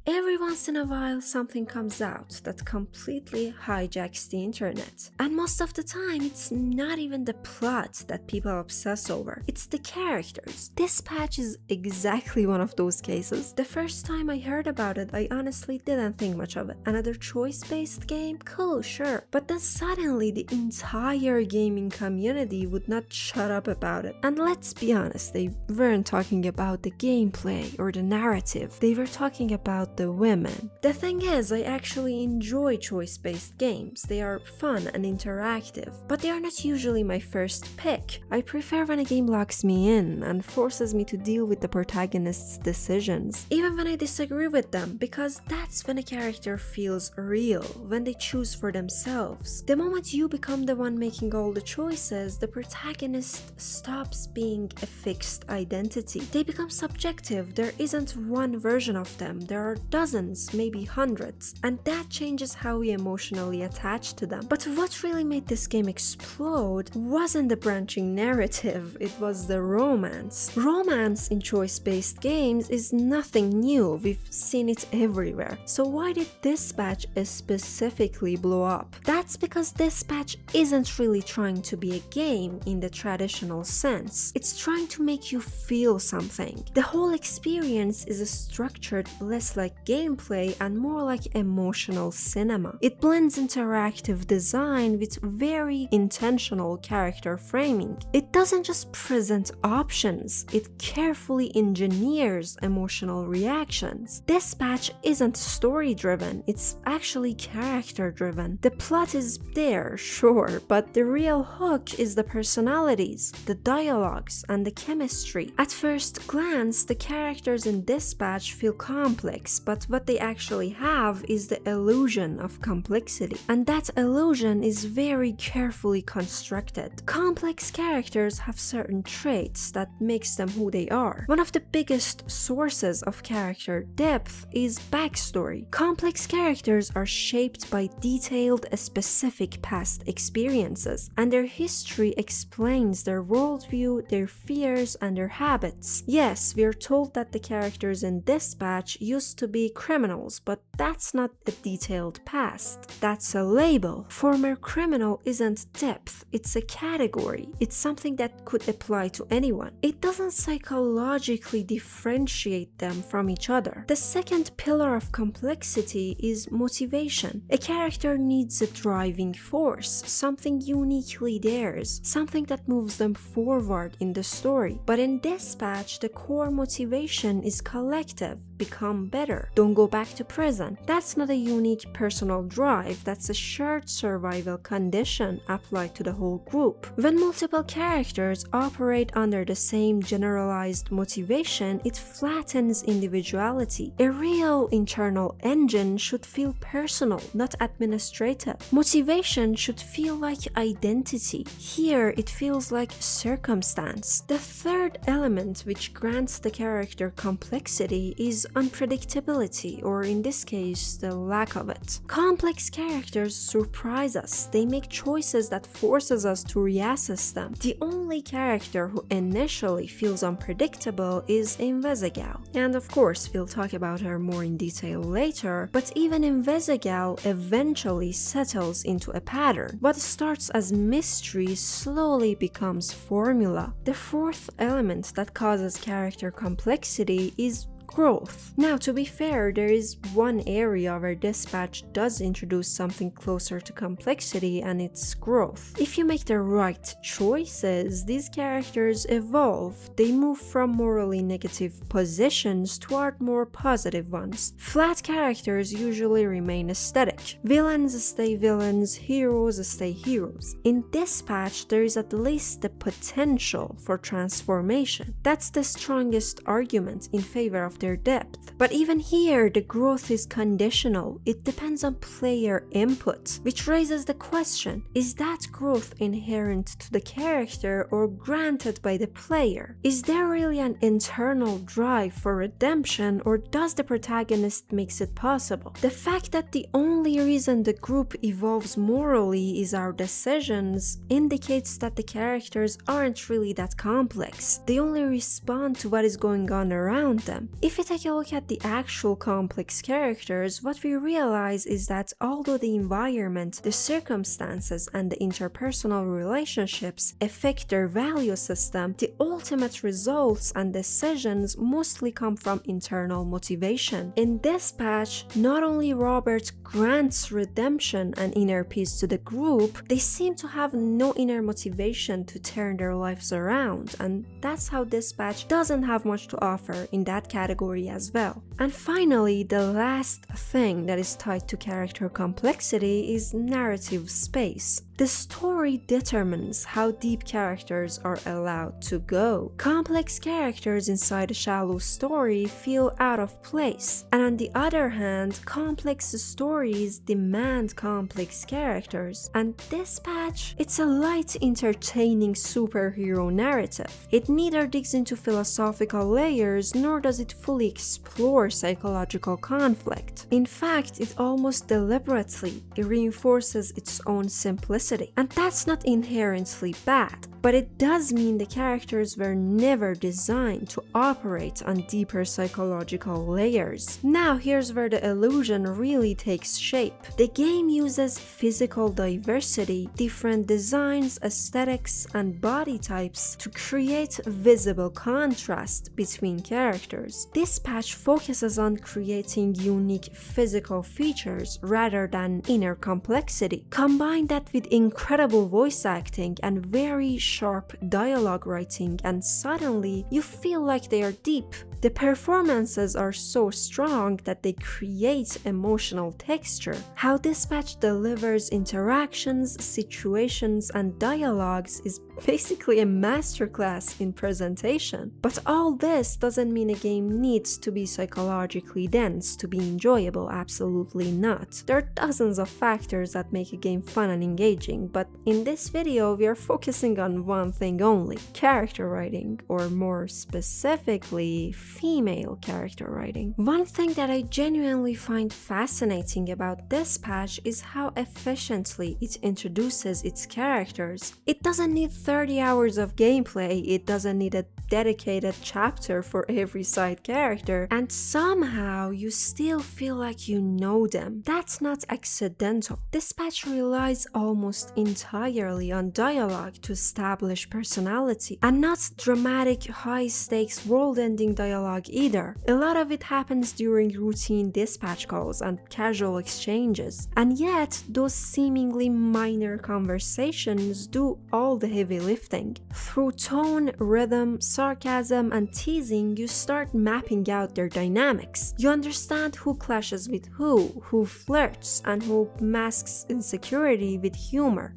Every once in a while, something comes out that completely hijacks the internet. And most of the time, it's not even the plot that people obsess over, it's the characters. This patch is exactly one of those cases. The first time I heard about it, I honestly didn't think much of it. Another choice-based game? Cool, sure. But then suddenly, the entire gaming community would not shut up about it. And let's be honest, they weren't talking about the gameplay or the narrative. They were talking about the women. The thing is, I actually enjoy choice-based games. They are fun and interactive, but they are not usually my first pick. I prefer when a game locks me in and forces me to deal with the protagonist's decisions, even when I disagree with them, because that's when a character feels real, when they choose for themselves. The moment you become the one making all the choices, the protagonist stops being a fixed identity. They become subjective. There isn't one version of them. There are dozens, maybe hundreds, and that changes how we emotionally attach to them. But what really made this game explode wasn't the branching narrative, it was the romance. Romance in choice-based games is nothing new, we've seen it everywhere. So why did this patch specifically blow up? That's because this patch isn't really trying to be a game in the traditional sense. It's trying to make you feel something. The whole experience is structured less like gameplay and more like emotional cinema. It blends interactive design with very intentional character framing. It doesn't just present options, it carefully engineers emotional reactions. This patch isn't story driven, it's actually character driven. The plot is there, sure, but the real hook is the personalities, the dialogues, and the chemistry. At first glance, the characters in this patch feel complex, but what they actually have is the illusion of complexity. And that illusion is very carefully constructed. Complex characters have certain traits that makes them who they are. One of the biggest sources of character depth is backstory. Complex characters are shaped by detailed, specific past experiences, and their history explains their worldview, their fears, and their habits. Yes, we are told that the characters in this patch used to be criminals, but that's not a detailed past. That's a label. Former criminal isn't depth, it's a category. It's something that could apply to anyone. It doesn't psychologically differentiate them from each other. The second pillar of complexity is motivation. A character needs a driving force, something uniquely theirs, something that moves them forward in the story. But in this patch, the core motivation is collective. Become better. Don't go back to prison. That's not a unique personal drive, that's a shared survival condition applied to the whole group. When multiple characters operate under the same generalized motivation, it flattens individuality. A real internal engine should feel personal, not administrative. Motivation should feel like identity. Here, it feels like circumstance. The third element which grants the character complexity is unpredictability, or in this case, the lack of it. Complex characters surprise us. They make choices that forces us to reassess them. The only character who initially feels unpredictable is Invisigal. And of course, we'll talk about her more in detail later, but even Invisigal eventually settles into a pattern. What starts as mystery slowly becomes formula. The fourth element that causes character complexity is growth. Now, to be fair, there is one area where this patch does introduce something closer to complexity, and it's growth. If you make the right choices, these characters evolve. They move from morally negative positions toward more positive ones. Flat characters usually remain aesthetic. Villains stay villains, heroes stay heroes. In this patch, there is at least the potential for transformation. That's the strongest argument in favor of their depth. But even here, the growth is conditional. It depends on player input, which raises the question, is that growth inherent to the character or granted by the player? Is there really an internal drive for redemption, or does the protagonist makes it possible? The fact that the only reason the group evolves morally is our decisions indicates that the characters aren't really that complex. They only respond to what is going on around them. If If we take a look at the actual complex characters, what we realize is that although the environment, the circumstances, and the interpersonal relationships affect their value system, the ultimate results and decisions mostly come from internal motivation. In this patch, not only Robert grants redemption and inner peace to the group, they seem to have no inner motivation to turn their lives around, and that's how this patch doesn't have much to offer in that category as well. And finally, the last thing that is tied to character complexity is narrative space. The story determines how deep characters are allowed to go. Complex characters inside a shallow story feel out of place, and on the other hand, complex stories demand complex characters. And this patch, it's a light, entertaining superhero narrative. It neither digs into philosophical layers nor does it fully explore psychological conflict. In fact, it almost deliberately reinforces its own simplicity. And that's not inherently bad, but it does mean the characters were never designed to operate on deeper psychological layers. Now here's where the illusion really takes shape. The game uses physical diversity, different designs, aesthetics, and body types to create visible contrast between characters. This patch focuses on creating unique physical features rather than inner complexity. Combine that with incredible voice acting and very sharp dialogue writing, and suddenly you feel like they are deep. The performances are so strong that they create emotional texture. How this patch delivers interactions, situations, and dialogues is basically a masterclass in presentation. But all this doesn't mean a game needs to be psychologically dense to be enjoyable, absolutely not. There are dozens of factors that make a game fun and engaging, but in this video we are focusing on one thing only: character writing, or more specifically, female character writing. One thing that I genuinely find fascinating about this patch is how efficiently it introduces its characters. It doesn't need 30 hours of gameplay, it doesn't need a dedicated chapter for every side character, and somehow you still feel like you know them. That's not accidental. This patch relies almost entirely on dialogue to establish personality, and not dramatic, high-stakes, world-ending dialogue either. A lot of it happens during routine dispatch calls and casual exchanges, and yet those seemingly minor conversations do all the heavy lifting. Through tone, rhythm, sarcasm, and teasing, you start mapping out their dynamics. You understand who clashes with who flirts, and who masks insecurity with humor.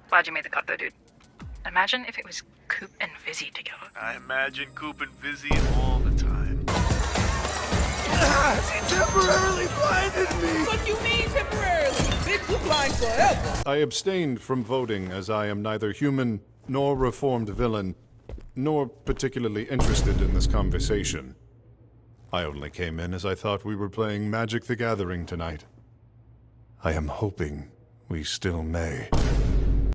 Glad you made the cut though, dude. Imagine if it was Coop and Vizzy together. I imagine Coop and Vizzy all the time. She temporarily blinded me! What you mean temporarily? Bitch, you blind forever. I abstained from voting as I am neither human nor reformed villain, nor particularly interested in this conversation. I only came in as I thought we were playing Magic the Gathering tonight. I am hoping we still may.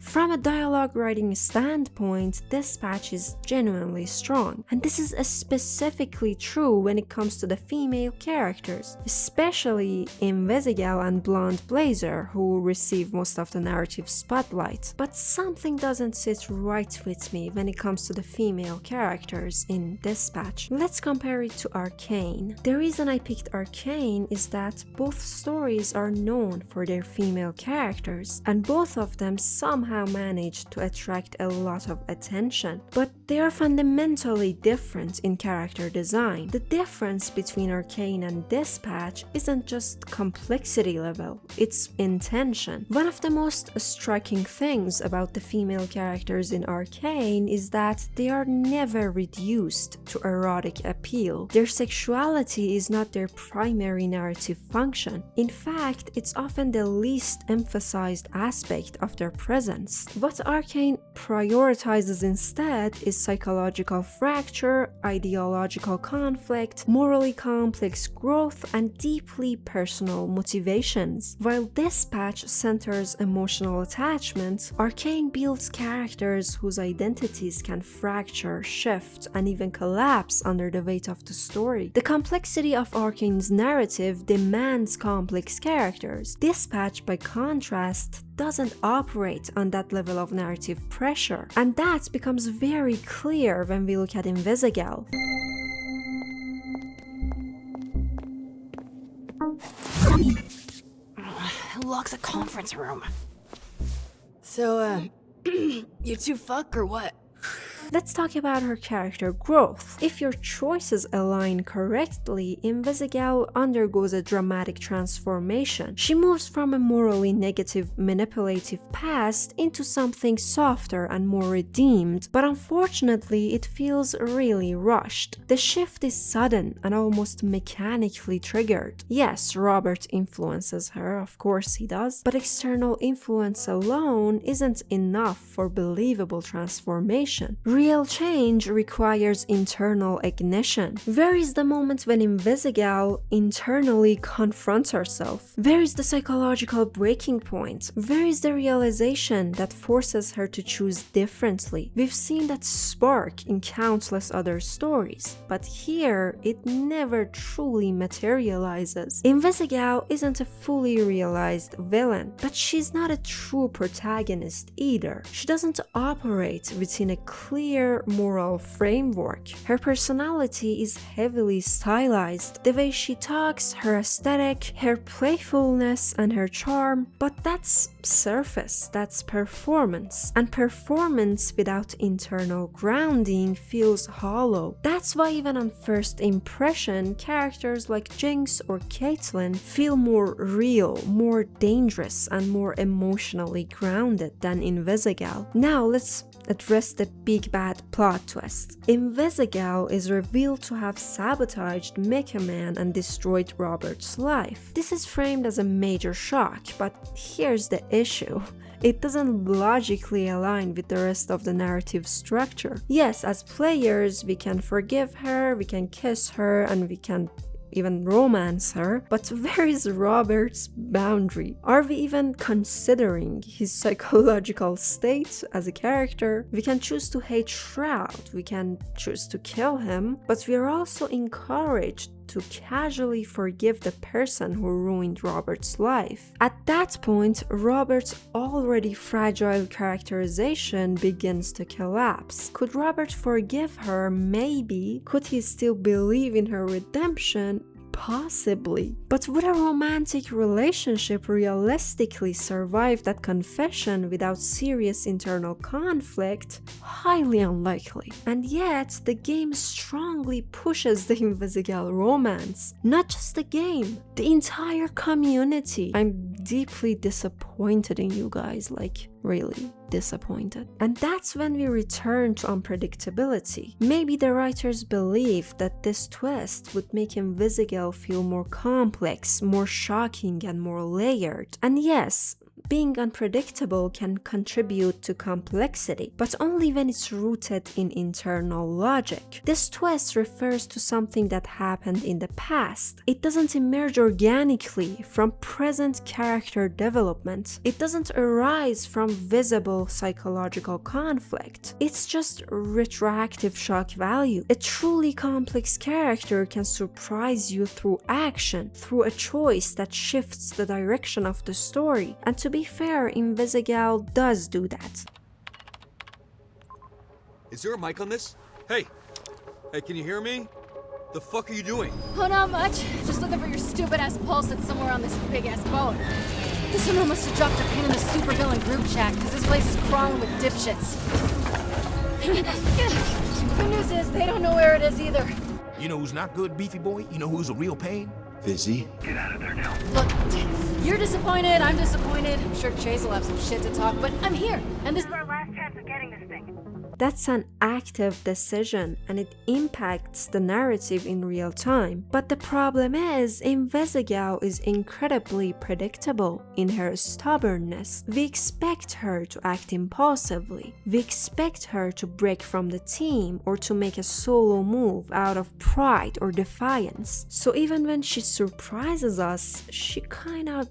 From a dialogue writing standpoint, this patch is genuinely strong, and this is specifically true when it comes to the female characters, especially Invisigal and Blonde Blazer, who receive most of the narrative spotlight. But something doesn't sit right with me when it comes to the female characters in this patch. Let's compare it to Arcane. The reason I picked Arcane is that both stories are known for their female characters, and both of them somehow managed to attract a lot of attention, but they are fundamentally different in character design. The difference between Arcane and this patch isn't just complexity level, it's intention. One of the most striking things about the female characters in Arcane is that they are never reduced to erotic appeal. Their sexuality is not their primary narrative function. In fact, it's often the least emphasized aspect of their presence. distance. What Arcane prioritizes instead is psychological fracture, ideological conflict, morally complex growth, and deeply personal motivations. While Dispatch centers emotional attachment, Arcane builds characters whose identities can fracture, shift, and even collapse under the weight of the story. The complexity of Arcane's narrative demands complex characters. Dispatch, by contrast, doesn't operate on that level of narrative pressure, and that becomes very clear when we look at Invisigal. Who locks a conference room? So, you two fuck or what? Let's talk about her character growth. If your choices align correctly, Invisigal undergoes a dramatic transformation. She moves from a morally negative, manipulative past into something softer and more redeemed, but unfortunately it feels really rushed. The shift is sudden and almost mechanically triggered. Yes, Robert influences her, of course he does, but external influence alone isn't enough for believable transformation. Real change requires internal ignition. Where is the moment when Invisigal internally confronts herself? Where is the psychological breaking point? Where is the realization that forces her to choose differently? We've seen that spark in countless other stories, but here it never truly materializes. Invisigal isn't a fully realized villain, but she's not a true protagonist either. She doesn't operate within a clear moral framework. Her personality is heavily stylized. The way she talks, her aesthetic, her playfulness, and her charm, but that's surface, that's performance. And performance without internal grounding feels hollow. That's why even on first impression, characters like Jinx or Caitlyn feel more real, more dangerous, and more emotionally grounded than Invisigal. Now let's address the big bad plot twist. Invisigal is revealed to have sabotaged Mecha Man and destroyed Robert's life. This is framed as a major shock, but here's the issue. It doesn't logically align with the rest of the narrative structure. Yes, as players, we can forgive her, we can kiss her, and we can even romance her, but where is Robert's boundary? Are we even considering his psychological state as a character? We can choose to hate Shroud, we can choose to kill him, but we are also encouraged to casually forgive the person who ruined Robert's life. At that point, Robert's already fragile characterization begins to collapse. Could Robert forgive her? Maybe. Could he still believe in her redemption? Possibly. But would a romantic relationship realistically survive that confession without serious internal conflict? Highly unlikely. And yet, the game strongly pushes the Invisigal romance. Not just the game, the entire community. I'm deeply disappointed in you guys, like really disappointed. And that's when we return to unpredictability. Maybe the writers believed that this twist would make Invisigal feel more complex, more shocking, and more layered. And yes, being unpredictable can contribute to complexity, but only when it's rooted in internal logic. This twist refers to something that happened in the past. It doesn't emerge organically from present character development. It doesn't arise from visible psychological conflict. It's just retroactive shock value. A truly complex character can surprise you through action, through a choice that shifts the direction of the story. And to be fair, Invisigal does do that. Is there a mic on this? Hey! Hey, can you hear me? The fuck are you doing? Oh, not much. Just looking for your stupid-ass pulse that's somewhere on this big-ass boat. This one must have dropped a pin in the supervillain group chat, because this place is crawling with dipshits. Good news is, they don't know where it is either. You know who's not good, Beefy Boy? You know who's a real pain? Fizzy? Get out of there now. Look, you're disappointed, I'm disappointed. I'm sure Chase will have some shit to talk, but I'm here, and this is our last chance of getting this thing. That's an active decision and it impacts the narrative in real time. But the problem is, Invisigal is incredibly predictable in her stubbornness. We expect her to act impulsively. We expect her to break from the team or to make a solo move out of pride or defiance. So even when she surprises us, she kind of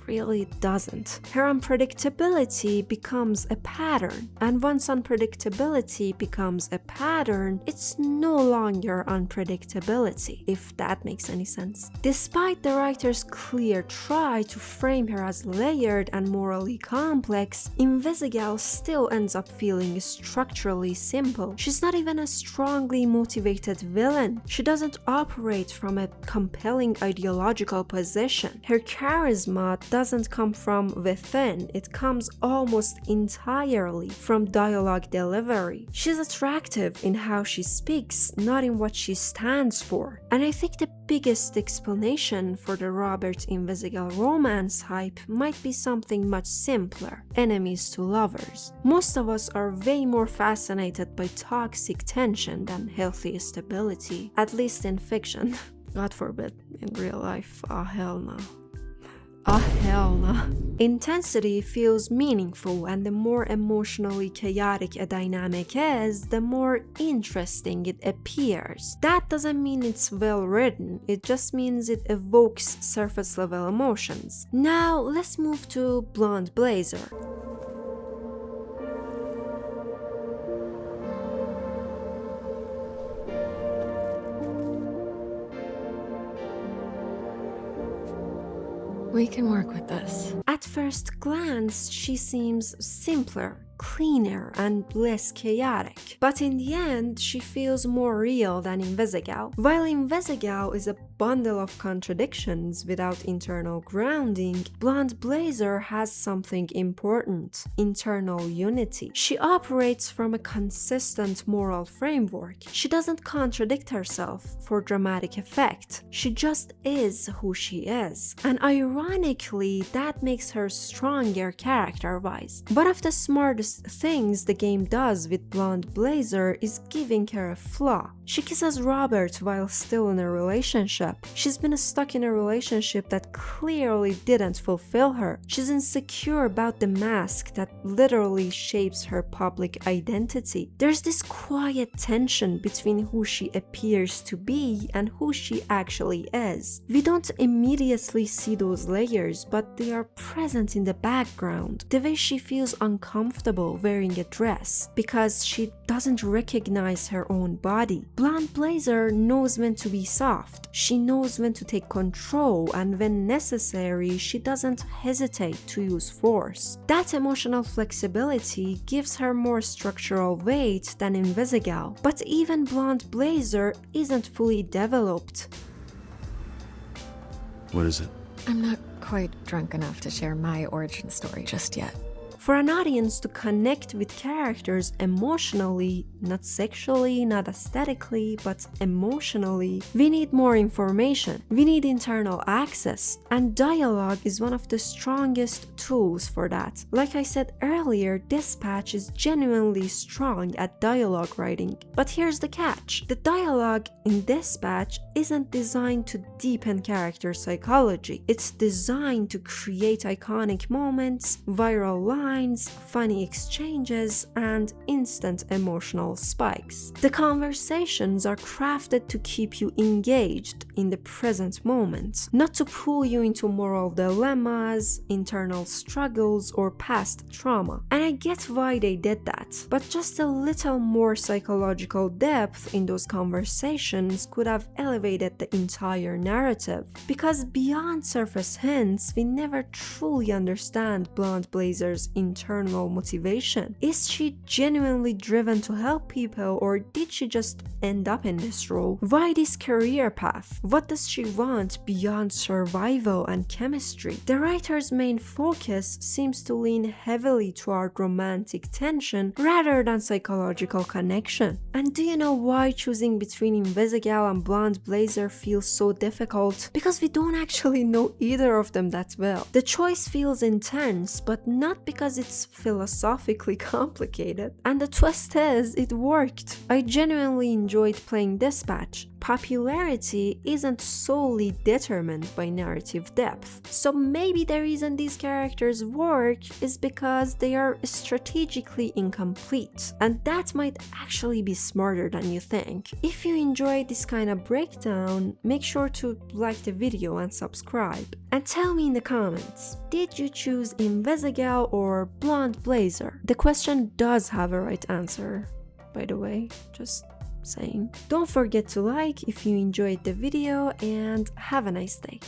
really doesn't. Her unpredictability becomes a pattern, and once unpredictability becomes a pattern, it's no longer unpredictability, if that makes any sense. Despite the writer's clear try to frame her as layered and morally complex, Invisigal still ends up feeling structurally simple. She's not even a strongly motivated villain. She doesn't operate from a compelling ideological position. Her charisma doesn't come from within, it comes almost entirely from dialogue delivery. She's attractive in how she speaks, not in what she stands for. And I think the biggest explanation for the Robert Invisigal romance hype might be something much simpler: enemies to lovers. Most of us are way more fascinated by toxic tension than healthy stability, at least in fiction. God forbid, in real life, oh hell no. Oh hell no. Intensity feels meaningful, and the more emotionally chaotic a dynamic is, the more interesting it appears. That doesn't mean it's well written, it just means it evokes surface level emotions. Now let's move to Blonde Blazer. We can work with this. At first glance, she seems simpler, cleaner, and less chaotic. But in the end, she feels more real than Invisigal. While Invisigal is a bundle of contradictions without internal grounding, Blonde Blazer has something important: internal unity. She operates from a consistent moral framework. She doesn't contradict herself for dramatic effect. She just is who she is. And ironically, that makes her stronger character-wise. One of the smartest things the game does with Blonde Blazer is giving her a flaw. She kisses Robert while still in a relationship. She's been stuck in a relationship that clearly didn't fulfill her. She's insecure about the mask that literally shapes her public identity. There's this quiet tension between who she appears to be and who she actually is. We don't immediately see those layers, but they are present in the background. The way she feels uncomfortable wearing a dress because she doesn't recognize her own body. Blonde Blazer knows when to be soft. She knows when to take control, and when necessary, she doesn't hesitate to use force. That emotional flexibility gives her more structural weight than Invisigal. But even Blonde Blazer isn't fully developed. What is it? I'm not quite drunk enough to share my origin story just yet. For an audience to connect with characters emotionally, not sexually, not aesthetically, but emotionally, we need more information. We need internal access, and dialogue is one of the strongest tools for that. Like I said earlier, Dispatch is genuinely strong at dialogue writing. But here's the catch: the dialogue in Dispatch isn't designed to deepen character psychology. It's designed to create iconic moments, viral lines, funny exchanges, and instant emotional spikes. The conversations are crafted to keep you engaged in the present moment, not to pull you into moral dilemmas, internal struggles, or past trauma. And I get why they did that, but just a little more psychological depth in those conversations could have elevated the entire narrative. Because beyond surface hints, we never truly understand Blonde Blazer's internal motivation. Is she genuinely driven to help people, or did she just end up in this role? Why this career path? What does she want beyond survival and chemistry? The writer's main focus seems to lean heavily toward romantic tension rather than psychological connection. And do you know why choosing between Invisigal and Blonde Blazer feels so difficult? Because we don't actually know either of them that well. The choice feels intense, but not because because it's philosophically complicated. And the twist is, it worked. I genuinely enjoyed playing Dispatch. Popularity isn't solely determined by narrative depth. So maybe the reason these characters work is because they are strategically incomplete. And that might actually be smarter than you think. If you enjoyed this kind of breakdown, make sure to like the video and subscribe. And tell me in the comments, did you choose Invisigal or Blonde Blazer? The question does have a right answer, by the way, just saying. Don't forget to like if you enjoyed the video, and have a nice day.